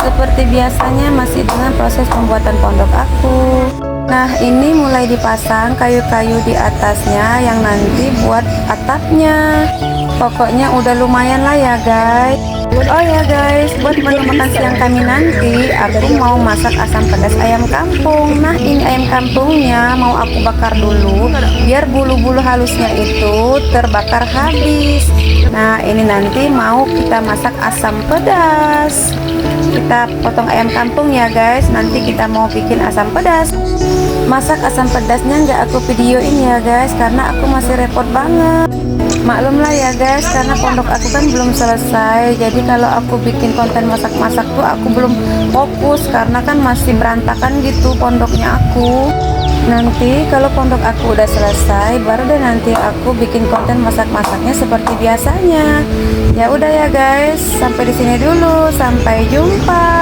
seperti biasanya masih dengan proses pembuatan pondok aku. Nah, ini mulai dipasang kayu-kayu di atasnya yang nanti buat atapnya. Pokoknya udah lumayan lah ya guys. Oh ya guys, buat menu makan siang kami nanti, aku mau masak asam pedas ayam kampung. Nah, ini ayam kampungnya mau aku bakar dulu biar bulu-bulu halusnya itu terbakar habis. Nah, ini nanti mau kita masak asam pedas. Kita potong ayam kampung ya guys, nanti kita mau bikin asam pedas. Masak asam pedasnya nggak aku videoin ya guys, karena aku masih repot banget. Maklumlah ya guys, karena pondok aku kan belum selesai. Jadi kalau aku bikin konten masak-masak tuh aku belum fokus, karena kan masih berantakan gitu pondoknya aku. Nanti kalau pondok aku udah selesai, baru deh nanti aku bikin konten masak-masaknya seperti biasanya. Ya udah ya guys, sampai di sini dulu. Sampai jumpa.